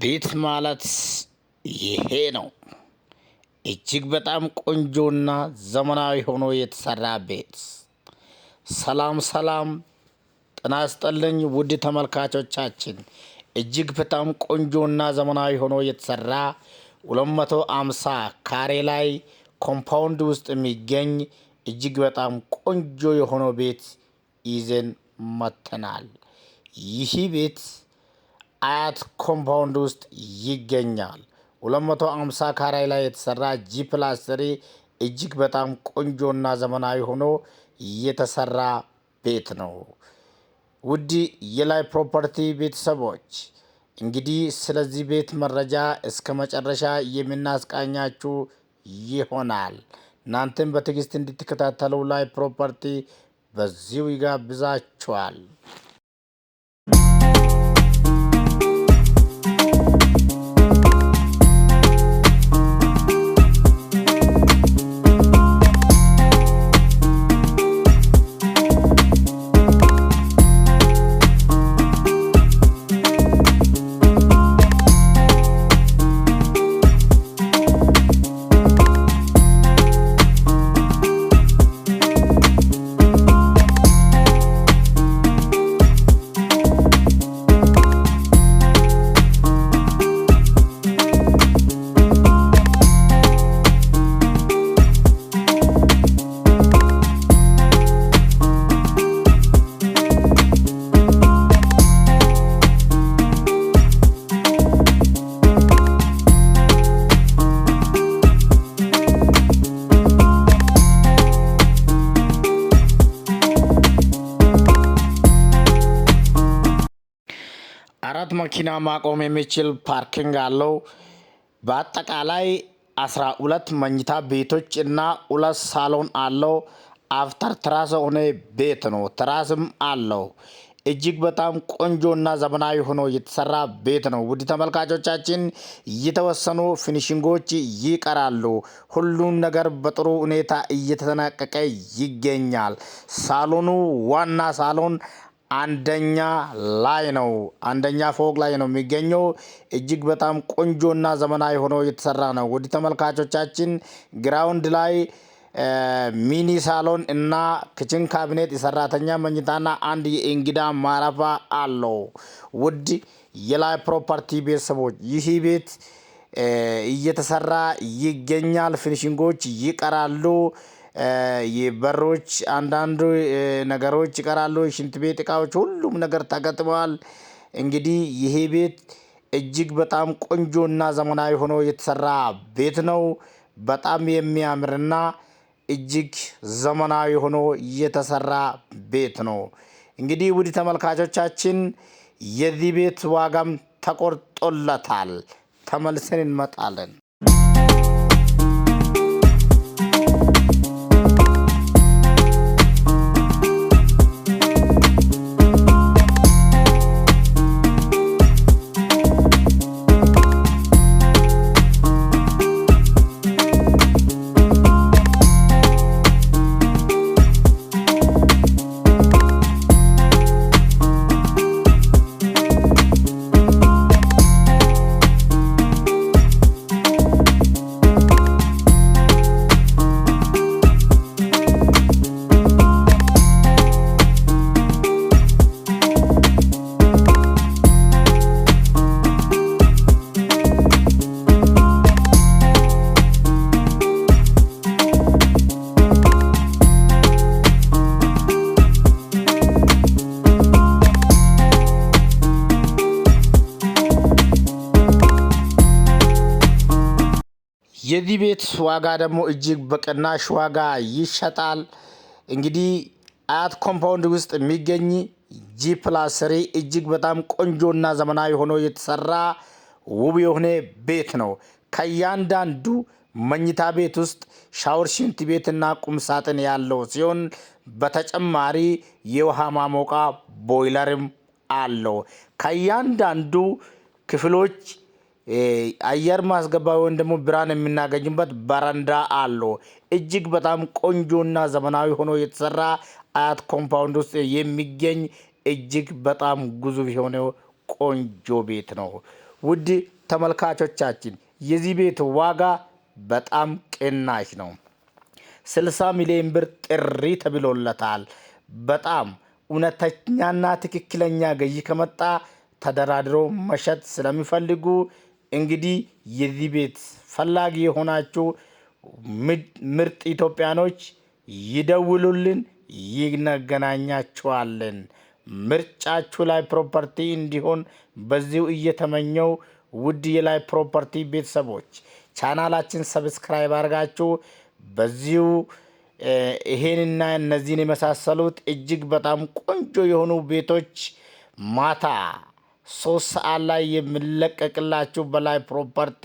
ቤት ማለት ይሄ ነው። እጅግ በጣም ቆንጆና ዘመናዊ ሆኖ የተሰራ ቤት። ሰላም ሰላም፣ ጤና ይስጥልኝ ውድ ተመልካቾቻችን። እጅግ በጣም ቆንጆና ዘመናዊ ሆኖ የተሰራ 250 ካሬ ላይ ኮምፓውንድ ውስጥ የሚገኝ እጅግ በጣም ቆንጆ የሆነ ቤት ይዘን መጥተናል። ይህ ቤት አያት ኮምፓውንድ ውስጥ ይገኛል። 250 ካሬ ላይ የተሰራ G+3 እጅግ በጣም ቆንጆና ዘመናዊ ሆኖ የተሰራ ቤት ነው። ውድ የላይ ፕሮፐርቲ ቤተሰቦች እንግዲህ ስለዚህ ቤት መረጃ እስከ መጨረሻ የምናስቃኛችሁ ይሆናል። እናንተም በትዕግስት እንድትከታተሉ ላይ ፕሮፐርቲ በዚሁ ይጋብዛችኋል። አራት መኪና ማቆም የሚችል ፓርኪንግ አለው። በአጠቃላይ 12 መኝታ ቤቶች እና 2 ሳሎን አለው። አፍተር ትራስ ሆነ ቤት ነው። ትራስም አለው። እጅግ በጣም ቆንጆና ዘመናዊ ሆኖ የተሰራ ቤት ነው። ውድ ተመልካቾቻችን የተወሰኑ ፊኒሽንጎች ይቀራሉ። ሁሉም ነገር በጥሩ ሁኔታ እየተጠናቀቀ ይገኛል። ሳሎኑ ዋና ሳሎን አንደኛ ላይ ነው። አንደኛ ፎቅ ላይ ነው የሚገኘው። እጅግ በጣም ቆንጆና ዘመናዊ ሆኖ የተሰራ ነው። ውድ ተመልካቾቻችን ግራውንድ ላይ ሚኒ ሳሎን እና ክችን ካቢኔት፣ የሰራተኛ መኝታና አንድ የእንግዳ ማረፊያ አለው። ውድ የላይ ፕሮፐርቲ ቤተሰቦች ይህ ቤት እየተሰራ ይገኛል። ፊኒሽንጎች ይቀራሉ። የበሮች አንዳንዱ ነገሮች ይቀራሉ። ሽንት ቤት እቃዎች ሁሉም ነገር ተገጥመዋል። እንግዲህ ይሄ ቤት እጅግ በጣም ቆንጆና ዘመናዊ ሆኖ የተሰራ ቤት ነው። በጣም የሚያምርና እጅግ ዘመናዊ ሆኖ የተሰራ ቤት ነው። እንግዲህ ውድ ተመልካቾቻችን የዚህ ቤት ዋጋም ተቆርጦለታል። ተመልሰን እንመጣለን። የዚህ ቤት ዋጋ ደግሞ እጅግ በቅናሽ ዋጋ ይሸጣል። እንግዲህ አያት ኮምፓውንድ ውስጥ የሚገኝ G+3 እጅግ በጣም ቆንጆና ዘመናዊ ሆኖ የተሰራ ውብ የሆነ ቤት ነው። ከእያንዳንዱ መኝታ ቤት ውስጥ ሻወር፣ ሽንት ቤትና ቁም ሳጥን ያለው ሲሆን በተጨማሪ የውሃ ማሞቃ ቦይለርም አለው። ከእያንዳንዱ ክፍሎች አየር ማስገባ ወይም ደግሞ ብርሃን የምናገኝበት በረንዳ አለው። እጅግ በጣም ቆንጆና ዘመናዊ ሆኖ የተሰራ አያት ኮምፓውንድ ውስጥ የሚገኝ እጅግ በጣም ግዙፍ የሆነ ቆንጆ ቤት ነው። ውድ ተመልካቾቻችን የዚህ ቤት ዋጋ በጣም ቅናሽ ነው። 60 ሚሊዮን ብር ጥሪ ተብሎለታል። በጣም እውነተኛና ትክክለኛ ገዢ ከመጣ ተደራድሮ መሸጥ ስለሚፈልጉ እንግዲህ የዚህ ቤት ፈላጊ የሆናችሁ ምርጥ ኢትዮጵያኖች ይደውሉልን፣ ይገናኛችኋለን። ምርጫችሁ ላይ ፕሮፐርቲ እንዲሆን በዚሁ እየተመኘው ውድ የላይ ፕሮፐርቲ ቤተሰቦች ቻናላችን ሰብስክራይብ አድርጋችሁ በዚሁ ይሄንና እነዚህን የመሳሰሉት እጅግ በጣም ቆንጆ የሆኑ ቤቶች ማታ 3 ሰዓት ላይ የሚለቀቅላችሁ በላይ ፕሮፐርቲ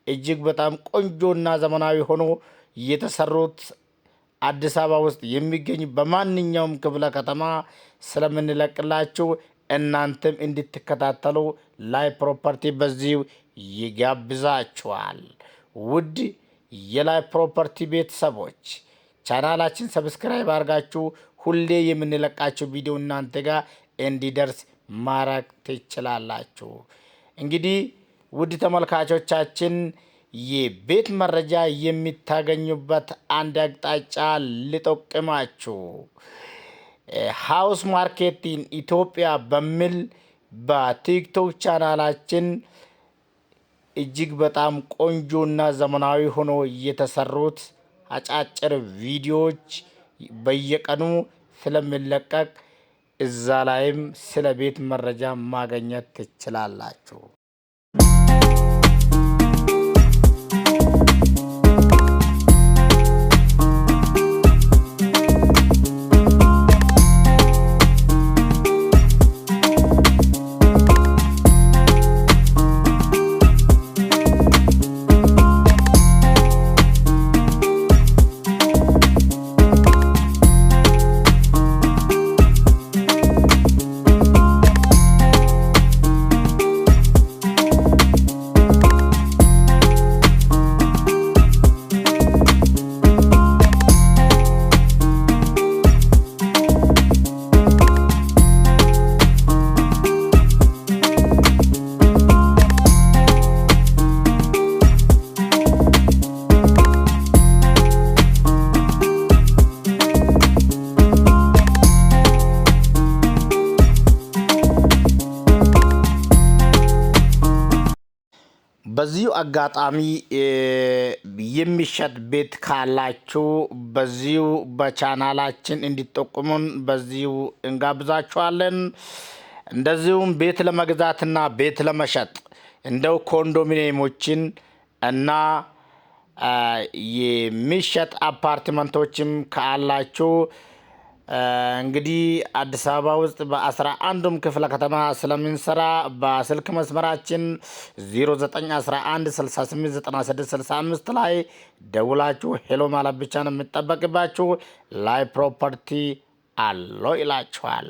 እጅግ በጣም ቆንጆና ዘመናዊ ሆኖ የተሰሩት አዲስ አበባ ውስጥ የሚገኝ በማንኛውም ክፍለ ከተማ ስለምንለቅላችሁ እናንተም እንድትከታተሉ ላይ ፕሮፐርቲ በዚሁ ይጋብዛችኋል። ውድ የላይ ፕሮፐርቲ ቤተሰቦች ቻናላችን ሰብስክራይብ አድርጋችሁ ሁሌ የምንለቃችሁ ቪዲዮ እናንተ ጋር እንዲደርስ ማድረግ ትችላላችሁ። እንግዲህ ውድ ተመልካቾቻችን የቤት መረጃ የሚታገኙበት አንድ አቅጣጫ ልጠቁማችሁ። ሃውስ ማርኬቲንግ ኢትዮጵያ በሚል በቲክቶክ ቻናላችን እጅግ በጣም ቆንጆና ዘመናዊ ሆኖ የተሰሩት አጫጭር ቪዲዮዎች በየቀኑ ስለሚለቀቅ እዛ ላይም ስለ ቤት መረጃ ማግኘት ትችላላችሁ። በዚሁ አጋጣሚ የሚሸጥ ቤት ካላችሁ በዚሁ በቻናላችን እንዲጠቁሙን በዚሁ እንጋብዛችኋለን። እንደዚሁም ቤት ለመግዛትና ቤት ለመሸጥ እንደው ኮንዶሚኒየሞችን እና የሚሸጥ አፓርትመንቶችም ካላችሁ እንግዲህ አዲስ አበባ ውስጥ በ11ዱም ክፍለ ከተማ ስለምንሰራ በስልክ መስመራችን 0911689665 ላይ ደውላችሁ ሄሎ ማለት ብቻ ነው የሚጠበቅባችሁ። ላይ ፕሮፐርቲ አለው ይላችኋል።